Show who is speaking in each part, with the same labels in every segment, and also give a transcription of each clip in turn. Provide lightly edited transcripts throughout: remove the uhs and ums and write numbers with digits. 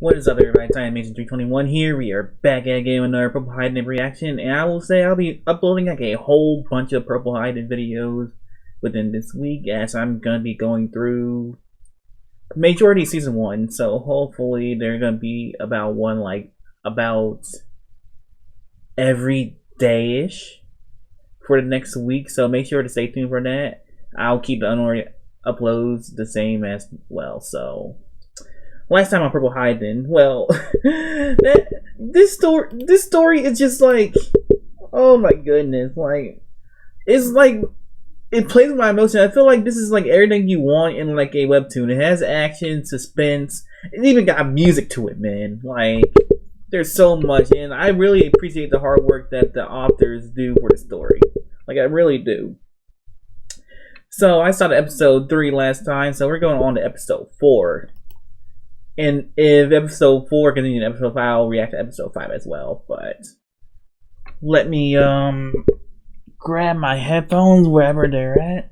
Speaker 1: What is up, everybody? It's Animation321 here. We are back at again with another Purple Hyacinth reaction, and I will say I'll be uploading like a whole bunch of Purple Hyacinth videos within this week, as I'm gonna be going through majority season 1. So hopefully they're gonna be about about every day-ish for the next week. So make sure to stay tuned for that. I'll keep the unordinary uploads the same as well. So. Last time on Purple Hyacinth, well, this story is just like, oh my goodness, like, it's like, it plays with my emotion. I feel like this is like everything you want in like a webtoon. It has action, suspense, it even got music to it, man. Like, there's so much, and I really appreciate the hard work that the authors do for the story. Like, I really do. So, I started episode 3 last time, so we're going on to episode 4. And if episode 4 continues to episode 5, I'll react to episode 5 as well. But let me grab my headphones wherever they're at.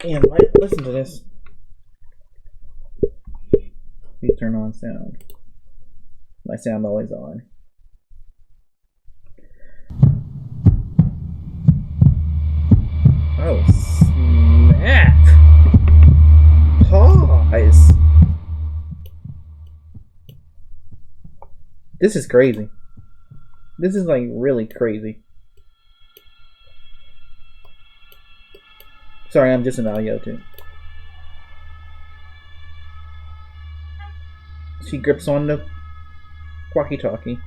Speaker 1: And listen to this. Please turn on sound. My sound always on. Oh snap! Pause. This is crazy. This is like really crazy. Sorry, I'm just an audio too. She grips on the walkie-talkie.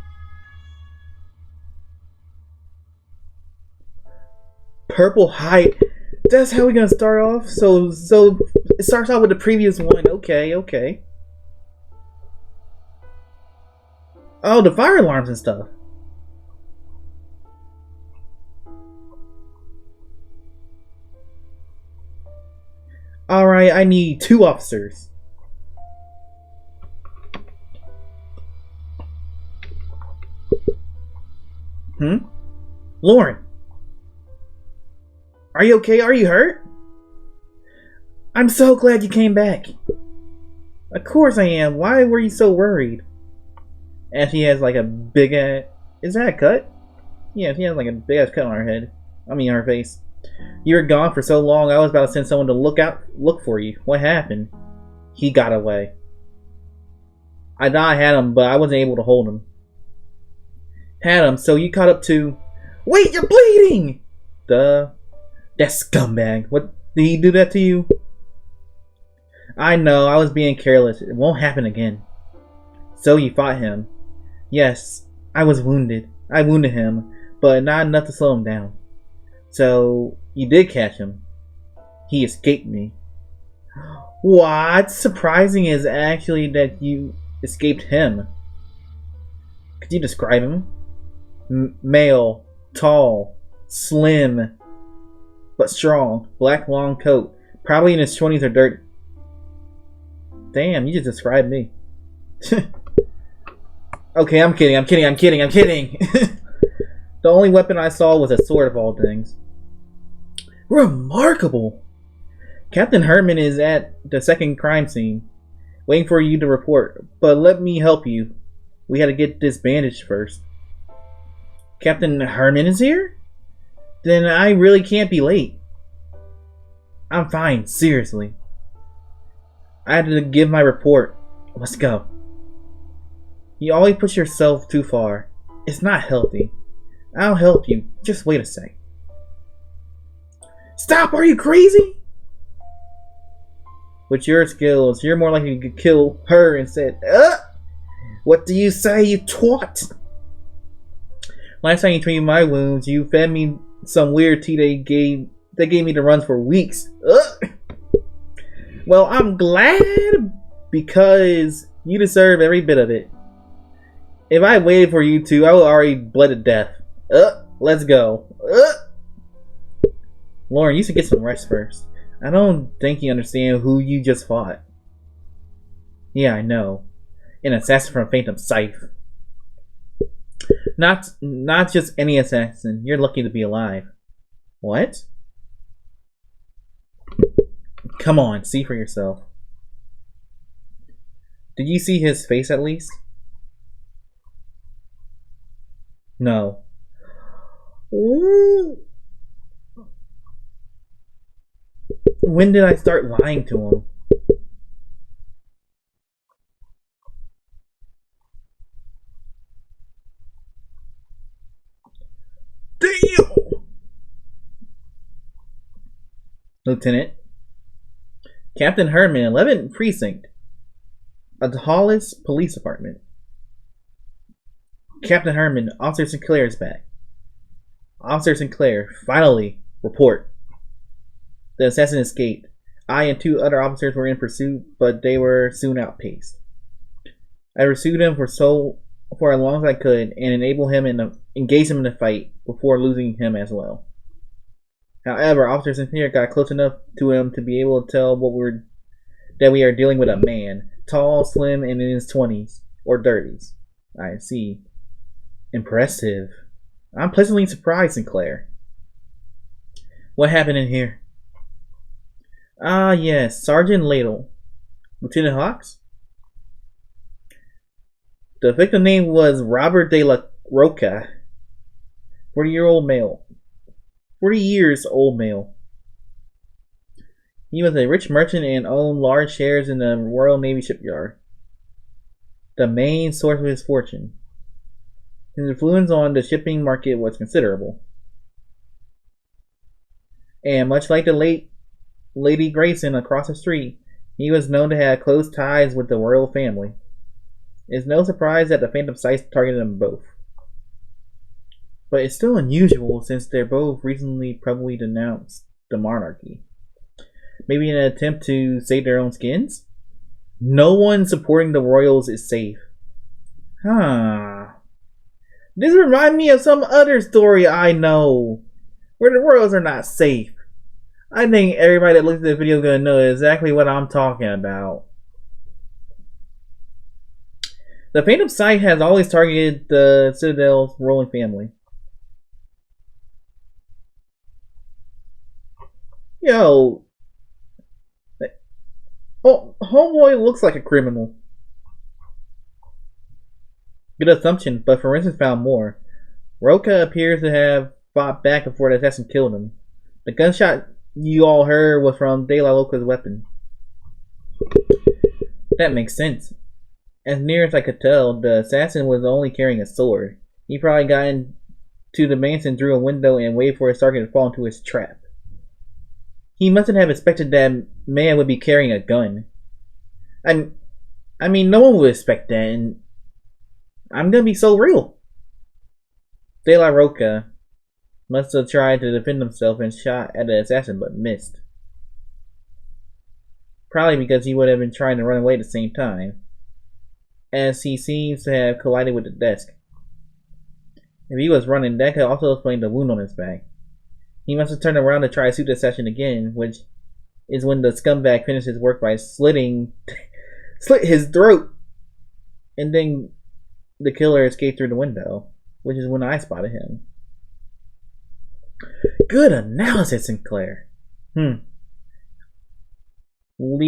Speaker 1: Purple Hyacinth. That's how we're gonna start off. So it starts out with the previous one. Okay. Oh, the fire alarms and stuff. Alright, I need 2 officers. Lauren. Are you okay? Are you hurt? I'm so glad you came back. Of course I am. Why were you so worried? And she has like a big ass... Is that a cut? Yeah, she has like a big ass cut on her head. I mean, on her face. You were gone for so long, I was about to send someone to look for you. What happened? He got away. I thought I had him, but I wasn't able to hold him. Had him, so you caught up to... Wait, you're bleeding! Duh. That scumbag. What, did he do that to you? I know, I was being careless. It won't happen again. So you fought him. Yes, I was wounded. I wounded him, but not enough to slow him down. So, you did catch him. He escaped me. What's surprising is actually that you escaped him. Could you describe him? Male, tall, slim, but strong. Black long coat. Probably in his 20s or 30s. Damn, you just described me. Okay, I'm kidding. The only weapon I saw was a sword of all things. Remarkable! Captain Herman is at the second crime scene, waiting for you to report. But let me help you. We had to get this bandaged first. Captain Herman is here? Then I really can't be late. I'm fine, seriously. I had to give my report. Let's go. You always push yourself too far. It's not healthy. I'll help you. Just wait a sec. Stop! Are you crazy? With your skills, you're more likely to kill her instead. What do you say, you twat? Last time you treated my wounds, you fed me some weird tea they gave me the runs for weeks. Well, I'm glad, because you deserve every bit of it. If I waited for you to, I would already bled to death. Let's go. Lauren, you should get some rest first. I don't think you understand who you just fought. Yeah, I know. An assassin from Phantom Scythe. Not just any assassin. You're lucky to be alive. What? Come on, see for yourself. Did you see his face at least? No. Ooh. When did I start lying to him? Damn! Lieutenant. Captain Herman, 11th Precinct. Hollis Police Department. Captain Herman, Officer Sinclair is back. Officer Sinclair, finally, report. The assassin escaped. I and 2 other officers were in pursuit, but they were soon outpaced. I pursued him for as long as I could and engage him in the fight before losing him as well. However, Officer Sinclair got close enough to him to be able to tell that we are dealing with a man, tall, slim, and in his 20s or 30s. I see. Impressive. I'm pleasantly surprised, Sinclair. What happened in here? Ah, yes, Sergeant Ladle. Lieutenant Hawks? The victim name was Robert de la Roca. 40-year-old male. 40 years old male. He was a rich merchant and owned large shares in the Royal Navy shipyard, the main source of his fortune. His influence on the shipping market was considerable. And much like the late Lady Grayson across the street, he was known to have close ties with the royal family. It's no surprise that the Phantom Sight targeted them both. But it's still unusual since they're both recently publicly denounced the monarchy. Maybe in an attempt to save their own skins? No one supporting the royals is safe. Huh. This reminds me of some other story I know, where the royals are not safe. I think everybody that looks at the video is going to know exactly what I'm talking about. The Phantom Sight has always targeted the Citadel's ruling family. Yo. Oh, homeboy looks like a criminal. Good assumption, but forensics found more. Roca appears to have fought back before the assassin killed him. The gunshot you all heard was from De La Roca's weapon. That makes sense. As near as I could tell, the assassin was only carrying a sword. He probably got into the mansion through a window and waited for his target to fall into his trap. He mustn't have expected that man would be carrying a gun. I mean, no one would expect that, and I'm gonna be so real. De La Roca must have tried to defend himself and shot at the assassin, but missed. Probably because he would have been trying to run away at the same time, as he seems to have collided with the desk. If he was running, that could also explain the wound on his back. He must have turned around to try to shoot the assassin again, which is when the scumbag finished his work by slit his throat, and then the killer escaped through the window, which is when I spotted him. Good analysis, Sinclair. Lead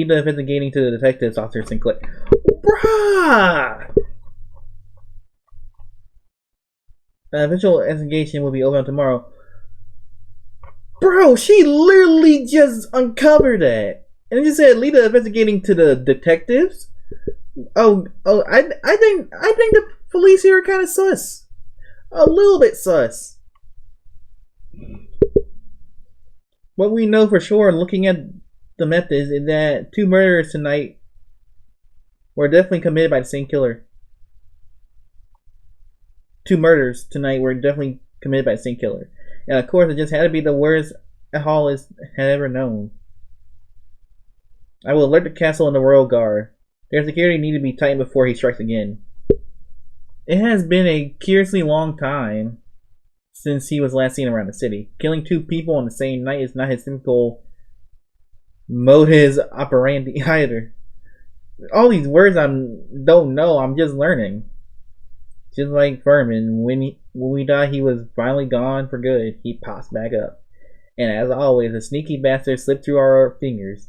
Speaker 1: the investigating to the detectives, Officer Sinclair. Bruh! An official investigation will be open tomorrow. Bro, she literally just uncovered that. And it just said lead the investigating to the detectives? I think the police here are kind of sus. A little bit sus. What we know for sure, looking at the methods, is that 2 murders tonight were definitely committed by the same killer. 2 murders tonight were definitely committed by the same killer. And of course, it just had to be the worst Hollis had ever known. I will alert the castle and the royal guard. Their security need to be tightened before he strikes again. It has been a curiously long time since he was last seen around the city. Killing 2 people on the same night is not his typical modus operandi either. All these words I don't know, I'm just learning. Just like Furman, when we died, he was finally gone for good. He pops back up. And as always, the sneaky bastard slipped through our fingers,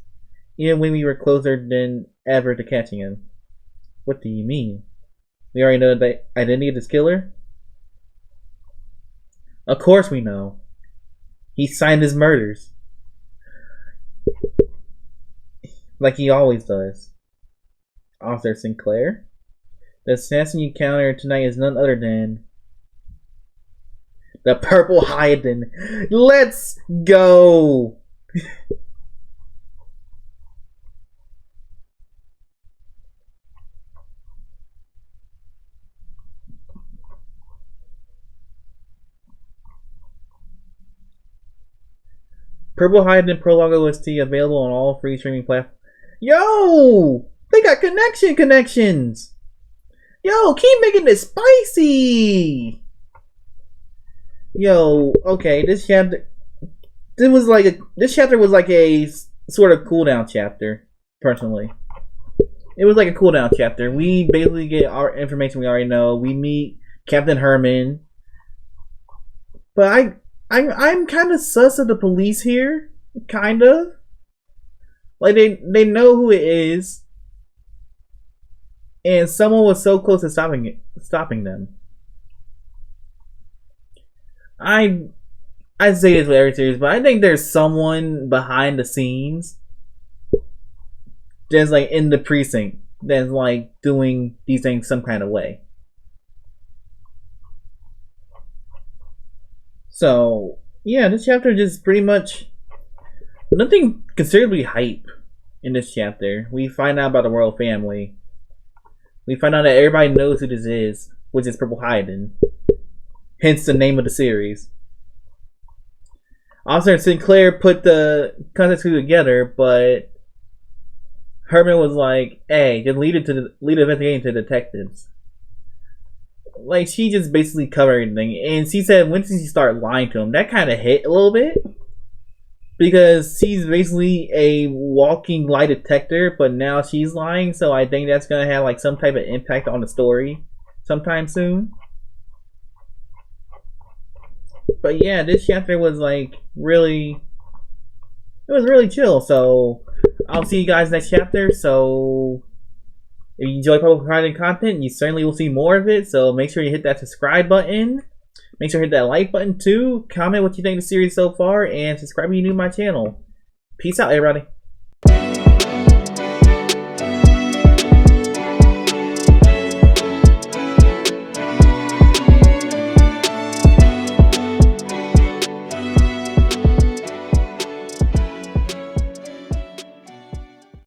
Speaker 1: even when we were closer than ever to catching him. What do you mean? We already know the identity of this killer? Of course we know. He signed his murders. Like he always does. Officer Sinclair? The assassin you encounter tonight is none other than the Purple Hyacinth. Let's go! Purple Hyacinth Prologue OST available on all free streaming platforms. Yo! They got connections! Yo, keep making this spicy! Yo, okay, this chapter was like a sort of cooldown chapter, personally. It was like a cooldown chapter. We basically get our information we already know. We meet Captain Herman. But I'm kind of sus of the police here, kind of. Like they know who it is, and someone was so close to stopping them. I say this with every series, but I think there's someone behind the scenes that's like in the precinct that's like doing these things some kind of way. So yeah, this chapter just pretty much nothing considerably hype in this chapter. We find out about the royal family. We find out that everybody knows who this is, which is Purple Hyacinth. Hence the name of the series. Officer Sinclair put the context two together, but Herman was like, "Hey, just lead the investigation to detectives." Like she just basically covered everything, and she said, "When did she start lying to him?" That kind of hit a little bit because she's basically a walking lie detector, but now she's lying. So I think that's gonna have like some type of impact on the story sometime soon. But yeah, this chapter was like really chill. So I'll see you guys next chapter. So if you enjoy Purple Hyacinth content, you certainly will see more of it. So make sure you hit that subscribe button. Make sure to hit that like button too. Comment what you think of the series so far, and subscribe if you're new to my channel. Peace out, everybody.